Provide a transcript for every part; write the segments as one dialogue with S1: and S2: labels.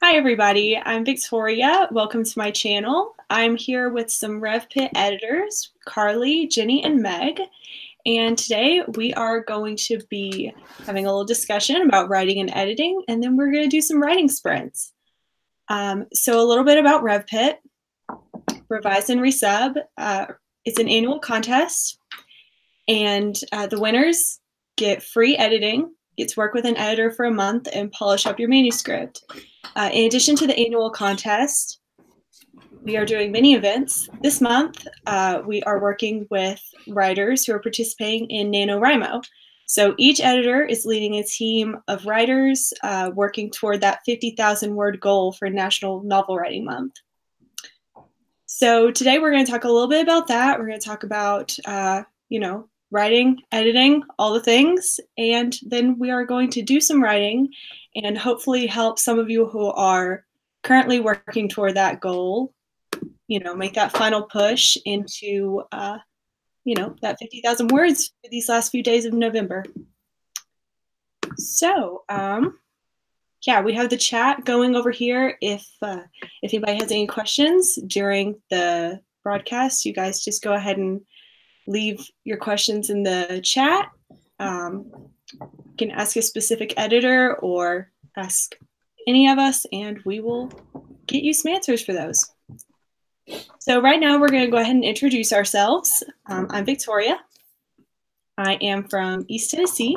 S1: Hi everybody, I'm Victoria. Welcome to my channel. I'm here with some RevPit editors, Carly, Jenny, and Meg. And today we are going to be having a little discussion about writing and editing, and then we're going to do some writing sprints. So a little bit about RevPit. Revise and Resub. It's an annual contest, and the winners get free editing, get to work with an editor for a month, and polish up your manuscript. In addition to the annual contest, we are doing many events. This month, we are working with writers who are participating in NaNoWriMo. So each editor is leading a team of writers working toward that 50,000 word goal for National Novel Writing Month. So today we're going to talk a little bit about that. We're going to talk about, writing, editing, all the things, and then we are going to do some writing and hopefully help some of you who are currently working toward that goal, make that final push into, that 50,000 words for these last few days of November. So, we have the chat going over here. If anybody has any questions during the broadcast, you guys just go ahead and leave your questions in the chat. You can ask a specific editor or ask any of us, and we will get you some answers for those. So right now we're going to go ahead and introduce ourselves. I'm Victoria. I am from East Tennessee.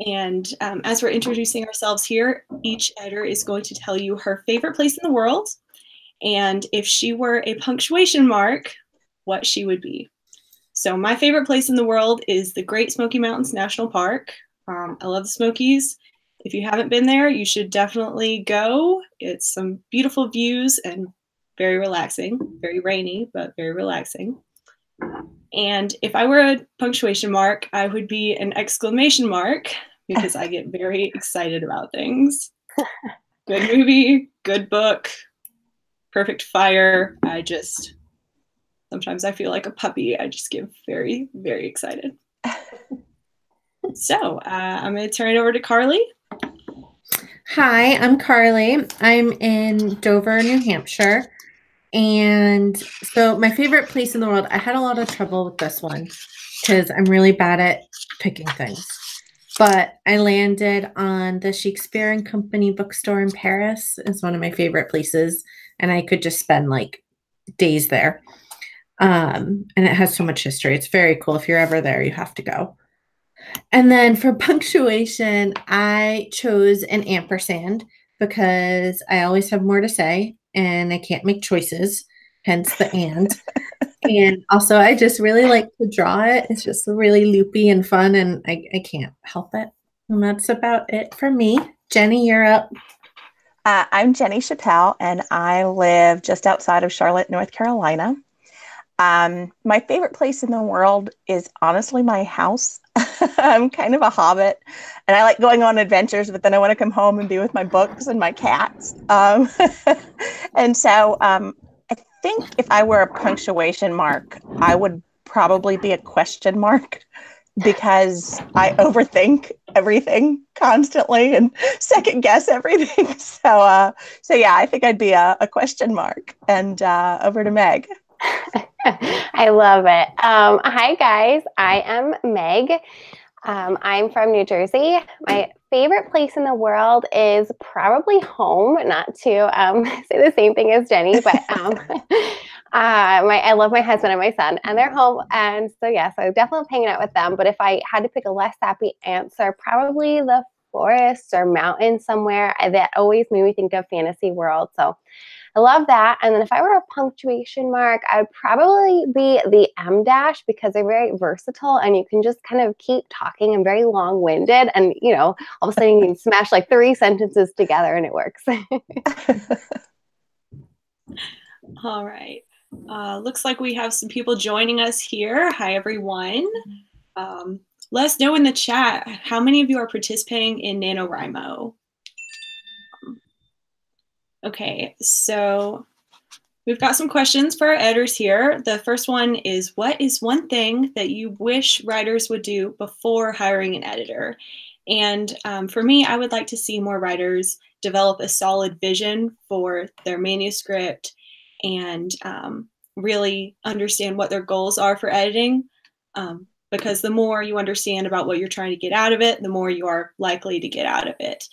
S1: And as we're introducing ourselves here, each editor is going to tell you her favorite place in the world, and if she were a punctuation mark, what she would be. So my favorite place in the world is the Great Smoky Mountains National Park. I love the Smokies. If you haven't been there, you should definitely go. It's some beautiful views and very relaxing, very rainy, but very relaxing. And if I were a punctuation mark, I would be an exclamation mark because I get very excited about things. Good movie, good book, perfect fire. Sometimes I feel like a puppy. I just get very, very excited. So I'm going to turn it over to Carly.
S2: Hi, I'm Carly. I'm in Dover, New Hampshire. And so my favorite place in the world, I had a lot of trouble with this one because I'm really bad at picking things. But I landed on the Shakespeare and Company bookstore in Paris. It's one of my favorite places. And I could just spend like days there. And it has so much history. It's very cool. If you're ever there, you have to go. And then for punctuation, I chose an ampersand because I always have more to say and I can't make choices, hence the and. And also, I just really like to draw it. It's just really loopy and fun, and I can't help it. And that's about it for me. Jenny, you're up.
S3: I'm Jenny Chappelle, and I live just outside of Charlotte, North Carolina. My favorite place in the world is honestly my house. I'm kind of a hobbit, and I like going on adventures, but then I want to come home and be with my books and my cats. And so I think if I were a punctuation mark, I would probably be a question mark because I overthink everything constantly and second guess everything. So yeah, I think I'd be a question mark. And over to Meg.
S4: I love it. Hi, guys. I am Meg. I'm from New Jersey. My favorite place in the world is probably home, not to say the same thing as Jenny, but I love my husband and my son, and they're home. And so, yeah, so definitely hanging out with them. But if I had to pick a less happy answer, probably the forest or mountain somewhere. That always made me think of fantasy world. So I love that. And then if I were a punctuation mark, I would probably be the M dash because they're very versatile and you can just kind of keep talking and very long-winded. And, all of a sudden you can smash like 3 sentences together and it works.
S1: All right. Looks like we have some people joining us here. Hi, everyone. Let us know in the chat how many of you are participating in NaNoWriMo. Okay, so we've got some questions for our editors here. The first one is, what is one thing that you wish writers would do before hiring an editor? And for me, I would like to see more writers develop a solid vision for their manuscript and really understand what their goals are for editing. Because the more you understand about what you're trying to get out of it, the more you are likely to get out of it.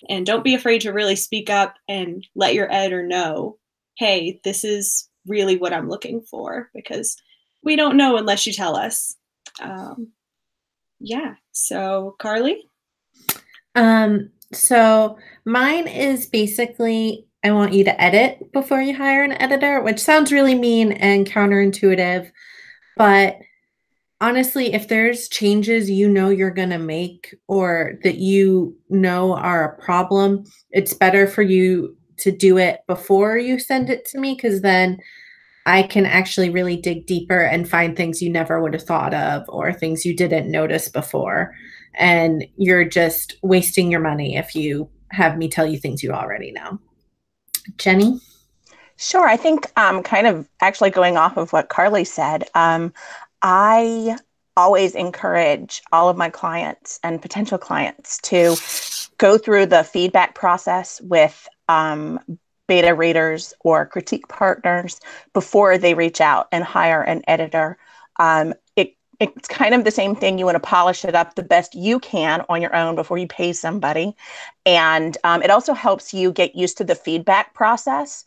S1: And don't be afraid to really speak up and let your editor know, hey, this is really what I'm looking for, because we don't know unless you tell us. Yeah, so Carly?
S2: So mine is basically, I want you to edit before you hire an editor, which sounds really mean and counterintuitive, but honestly, if there's changes you know you're going to make or that you know are a problem, it's better for you to do it before you send it to me, because then I can actually really dig deeper and find things you never would have thought of or things you didn't notice before. And you're just wasting your money if you have me tell you things you already know. Jenny?
S3: Sure. I think kind of actually going off of what Carly said, I always encourage all of my clients and potential clients to go through the feedback process with beta readers or critique partners before they reach out and hire an editor. It's kind of the same thing. You want to polish it up the best you can on your own before you pay somebody. And it also helps you get used to the feedback process.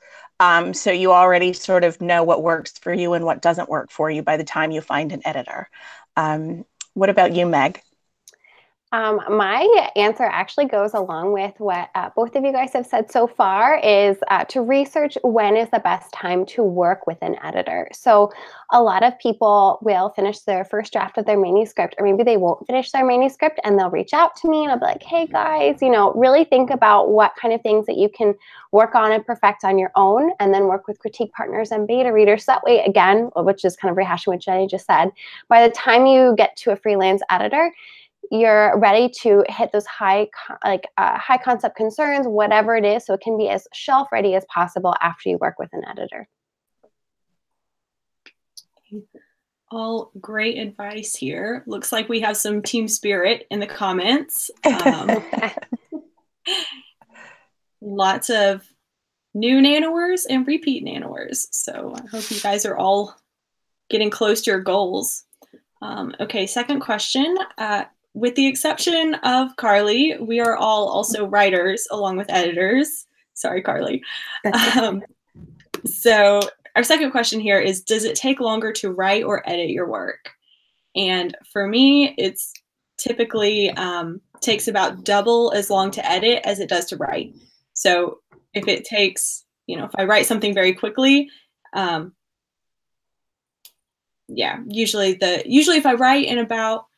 S3: So you already sort of know what works for you and what doesn't work for you by the time you find an editor. What about you, Meg?
S4: My answer actually goes along with what both of you guys have said so far, is to research when is the best time to work with an editor. So a lot of people will finish their first draft of their manuscript, or maybe they won't finish their manuscript and they'll reach out to me and I'll be like, hey guys, really think about what kind of things that you can work on and perfect on your own, and then work with critique partners and beta readers. So that way, again, which is kind of rehashing what Jenny just said, by the time you get to a freelance editor, you're ready to hit those high concept concerns, whatever it is, so it can be as shelf ready as possible after you work with an editor.
S1: All great advice here. Looks like we have some team spirit in the comments. Lots of new nanowers and repeat nanowers. So I hope you guys are all getting close to your goals. Okay, second question. With the exception of Carly, we are all also writers along with editors. Sorry, Carly. So our second question here is, does it take longer to write or edit your work? And for me, it's typically takes about double as long to edit as it does to write. So if it takes, if I write something very quickly, usually if I write in about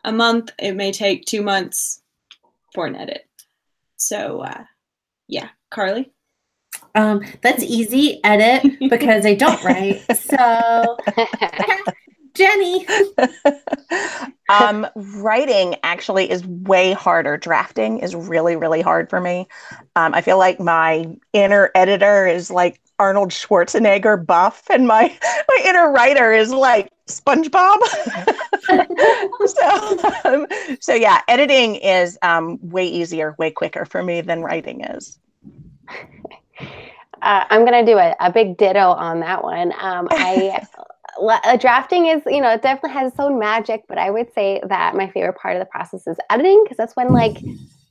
S1: a month, it may take 2 months for an edit. So Carly?
S2: That's easy, edit, because I don't write. So Jenny.
S3: Writing actually is way harder. Drafting is really, really hard for me. I feel like my inner editor is like Arnold Schwarzenegger buff, and my inner writer is like SpongeBob. So yeah, editing is way easier, way quicker for me than writing is.
S4: I'm going to do a big ditto on that one. Drafting is, it definitely has its own magic, but I would say that my favorite part of the process is editing, because that's when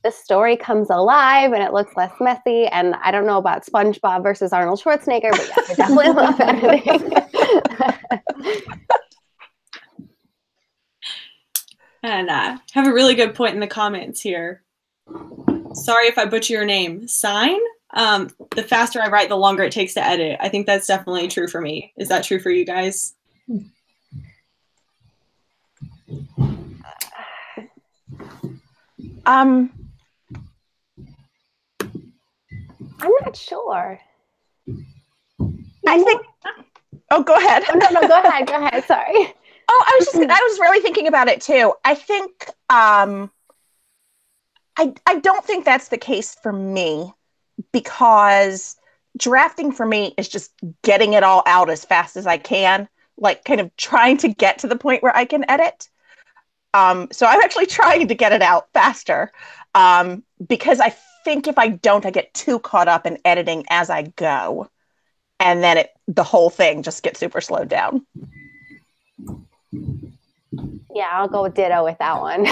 S4: the story comes alive and it looks less messy. And I don't know about SpongeBob versus Arnold Schwarzenegger, but yeah, I definitely love editing.
S1: And have a really good point in the comments here. Sorry if I butcher your name. Sign? The faster I write, the longer it takes to edit. I think that's definitely true for me. Is that true for you guys?
S4: I'm not sure.
S3: I think. Oh, go ahead.
S4: Oh, no, go ahead. Go ahead. Sorry.
S3: Oh, I was really thinking about it too. I think I don't think that's the case for me, because drafting for me is just getting it all out as fast as I can, like kind of trying to get to the point where I can edit. So I'm actually trying to get it out faster because I think if I don't, I get too caught up in editing as I go. And then the whole thing just gets super slowed down.
S4: Yeah, I'll go with ditto with that one.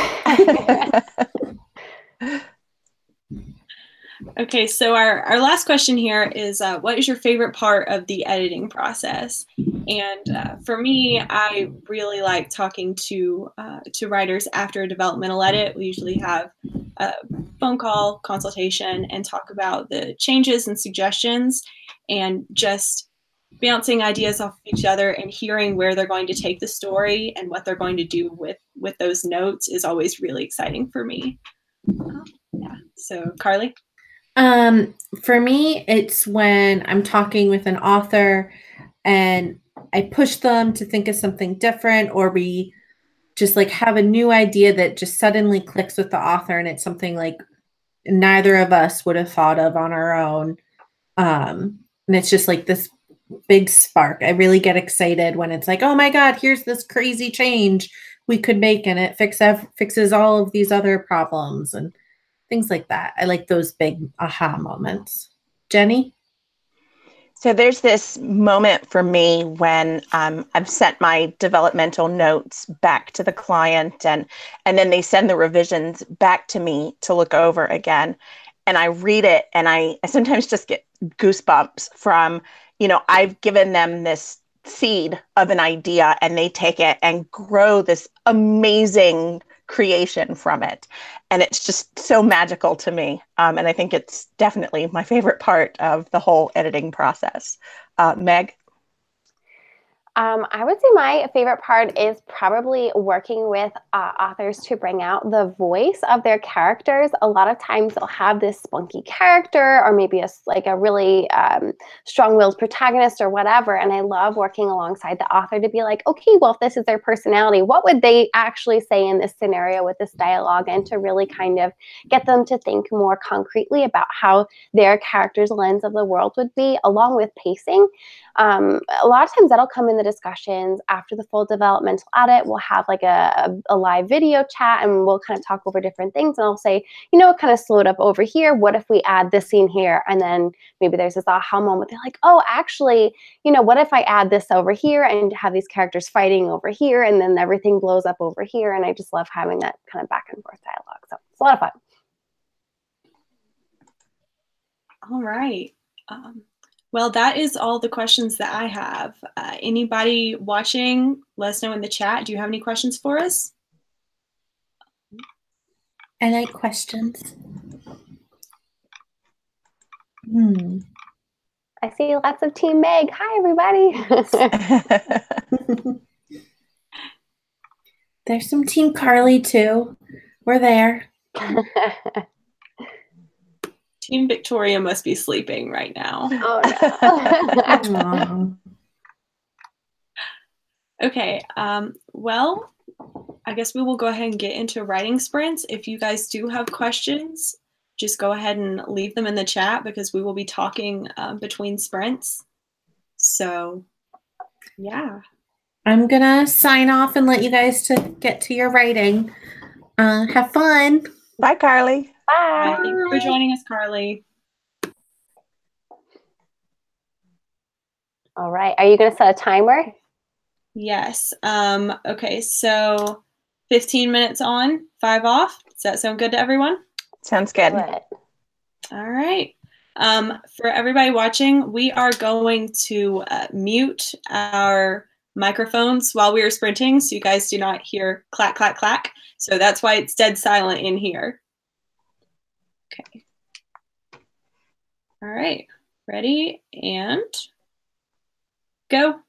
S1: Okay, so our last question here is, what is your favorite part of the editing process? And for me, I really like talking to writers after a developmental edit. We usually have a phone call consultation and talk about the changes and suggestions, and just bouncing ideas off each other and hearing where they're going to take the story and what they're going to do with those notes is always really exciting for me. Yeah. So Carly?
S2: For me, it's when I'm talking with an author and I push them to think of something different, or we just like have a new idea that just suddenly clicks with the author, and it's something like neither of us would have thought of on our own. And it's just like this big spark. I really get excited when it's like, oh my God, here's this crazy change we could make, and it fixes all of these other problems and things like that. I like those big aha moments. Jenny?
S3: So there's this moment for me when I've sent my developmental notes back to the client, and then they send the revisions back to me to look over again. And I read it, and I sometimes just get goosebumps from, I've given them this seed of an idea, and they take it and grow this amazing creation from it. And it's just so magical to me. And I think it's definitely my favorite part of the whole editing process. Meg?
S4: I would say my favorite part is probably working with authors to bring out the voice of their characters. A lot of times they'll have this spunky character, or maybe a really strong-willed protagonist or whatever. And I love working alongside the author to be like, okay, well, if this is their personality, what would they actually say in this scenario with this dialogue? And to really kind of get them to think more concretely about how their character's lens of the world would be, along with pacing. A lot of times that'll come in the discussions after the full developmental edit. We'll have like a live video chat, and we'll kind of talk over different things. And I'll say, it kind of slowed up over here. What if we add this scene here? And then maybe there's this aha moment. They're like, oh, actually, what if I add this over here and have these characters fighting over here, and then everything blows up over here? And I just love having that kind of back and forth dialogue. So it's a lot of fun.
S1: All right. Well, that is all the questions that I have. Anybody watching, let us know in the chat. Do you have any questions for us?
S2: I like questions.
S4: I see lots of Team Meg. Hi, everybody.
S2: There's some Team Carly, too. We're there.
S1: Team Victoria must be sleeping right now.
S4: Oh, no.
S1: Okay, well, I guess we will go ahead and get into writing sprints. If you guys do have questions, just go ahead and leave them in the chat, because we will be talking between sprints. So, yeah.
S2: I'm going to sign off and let you guys get to your writing. Have fun.
S3: Bye, Carly.
S4: Bye.
S1: Thank you for joining us, Carly.
S4: All right. Are you going to set a timer?
S1: Yes. Okay, so 15 minutes on, 5 off. Does that sound good to everyone?
S3: Sounds good.
S1: All right. For everybody watching, we are going to mute our microphones while we are sprinting, so you guys do not hear clack, clack, clack. So that's why it's dead silent in here. Okay. All right. Ready and go.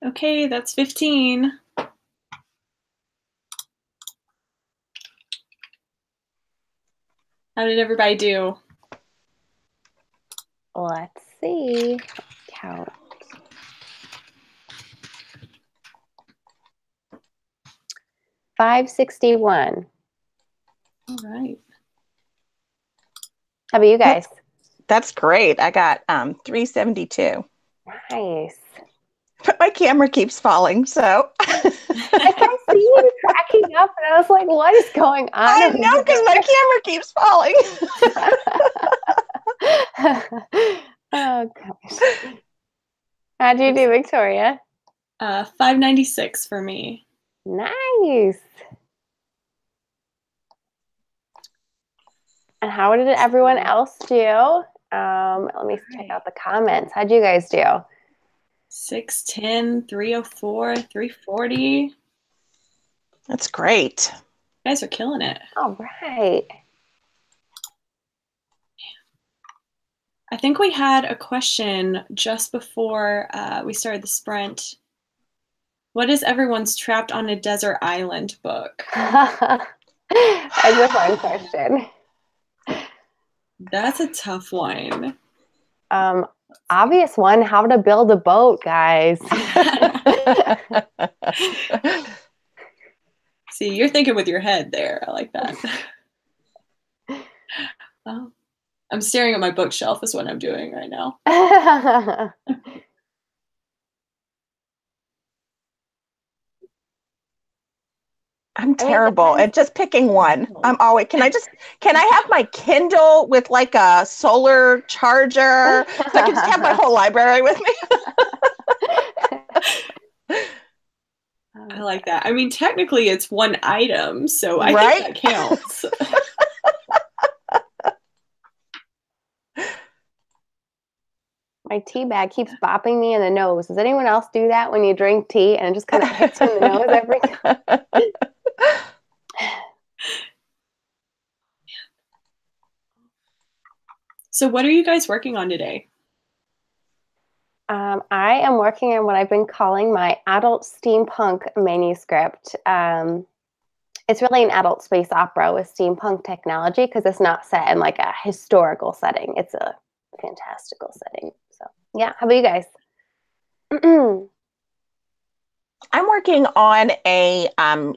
S1: Okay, that's 15. How did everybody do?
S4: Let's see. Count. 561.
S1: All right.
S4: How about you guys?
S3: That's great. I got 372.
S4: Nice.
S3: But my camera keeps falling, so.
S4: I kept seeing you cracking up, and I was like, what is going on?
S3: I know, because my camera keeps falling.
S4: Oh, gosh. How'd you do, Victoria?
S1: 596 for me.
S4: Nice. And how did everyone else do? Let me check out the comments. How'd you guys do?
S1: 610, 304, 340.
S3: That's great.
S1: You guys are killing it.
S4: All right.
S1: I think we had a question just before we started the sprint. What is everyone's Trapped on a Desert Island book?
S4: That's a fun question.
S1: That's a tough one.
S4: Obvious one, how to build a boat, guys.
S1: See, you're thinking with your head there. I like that. Oh, I'm staring at my bookshelf is what I'm doing right now.
S3: I'm terrible at just picking one. I'm always, can I have my Kindle with like a solar charger so I can just have my whole library with me?
S1: I like that. I mean, technically it's one item, so I think that counts.
S4: My tea bag keeps bopping me in the nose. Does anyone else do that when you drink tea and it just kind of hits you in the nose every time?
S1: So what are you guys working on today?
S4: I am working on what I've been calling my adult steampunk manuscript. It's really an adult space opera with steampunk technology because it's not set in like a historical setting. It's a fantastical setting. So yeah, how about you guys?
S3: I'm working on a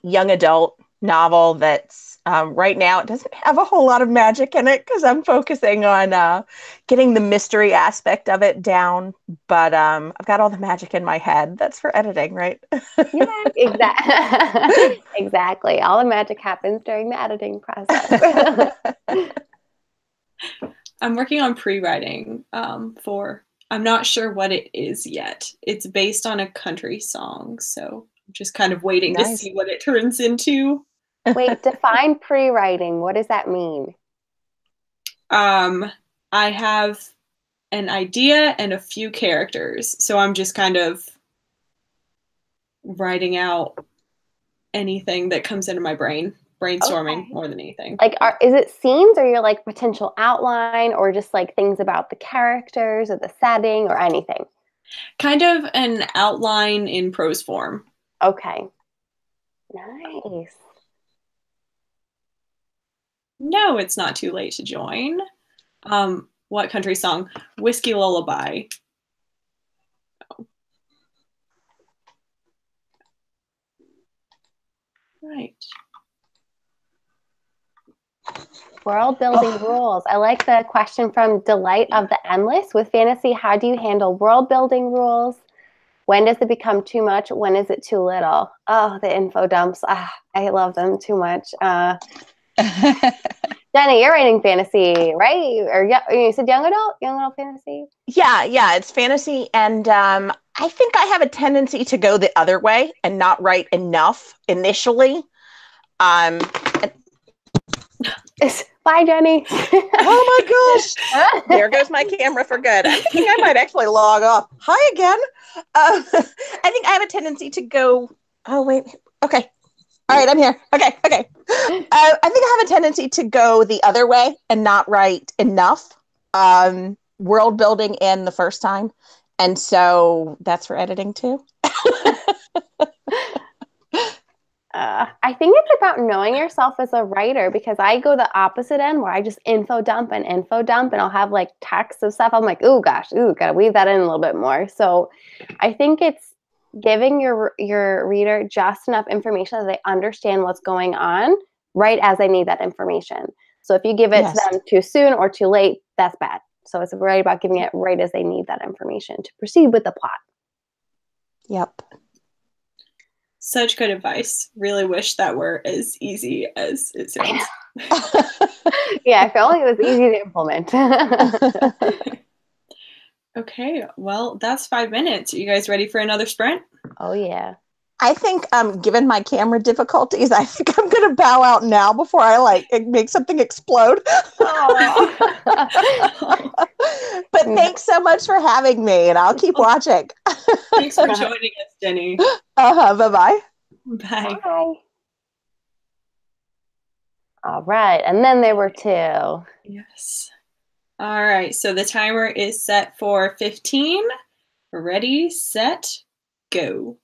S3: young adult novel that's right now, it doesn't have a whole lot of magic in it because I'm focusing on getting the mystery aspect of it down. But I've got all the magic in my head. That's for editing, right?
S4: Yeah, exactly. Exactly. All the magic happens during the editing process.
S1: I'm working on pre-writing for, I'm not sure what it is yet. It's based on a country song, so I'm just kind of waiting to see what it turns into.
S4: Wait, define pre-writing. What does that mean?
S1: I have an idea and a few characters, so I'm just kind of writing out anything that comes into my brain, brainstorming more than anything.
S4: Like, is it scenes, or your like potential outline, or just like things about the characters or the setting or anything?
S1: Kind of an outline in prose form.
S4: Okay. Nice.
S1: No, it's not too late to join. What country song? Whiskey Lullaby. Right.
S4: World building rules. I like the question from Delight of the Endless. With fantasy, how do you handle world building rules? When does it become too much? When is it too little? Oh, the info dumps. I love them too much. Jenny, you're writing fantasy, right? Or you said young adult fantasy?
S3: Yeah, it's fantasy. And I think I have a tendency to go the other way and not write enough initially.
S4: Bye, Jenny.
S3: Oh my gosh. There goes my camera for good. I think I might actually log off. Hi again. I think I have a tendency to go, oh, wait. Okay. All right, I'm here. Okay. I think I have a tendency to go the other way and not write enough world building in the first time. And so that's for editing too.
S4: I think it's about knowing yourself as a writer, because I go the opposite end where I just info dump, and I'll have like text of stuff. I'm like, oh gosh, gotta weave that in a little bit more. So I think it's giving your reader just enough information that they understand what's going on right as they need that information. So if you give it to them too soon or too late, that's bad. So it's right about giving it right as they need that information to proceed with the plot.
S3: Yep.
S1: Such good advice. Really wish that were as easy as it sounds.
S4: Yeah, I felt like it was easy to implement.
S1: Okay, well, that's 5 minutes. Are you guys ready for another sprint?
S4: Oh, yeah.
S3: I think, given my camera difficulties, I think I'm going to bow out now before I make something explode. But thanks so much for having me, and I'll keep watching.
S1: Thanks for joining us, Jenny.
S3: Bye-bye.
S1: Bye.
S4: Bye. All right, and then there were 2.
S1: Yes. All right, so the timer is set for 15. Ready, set, go.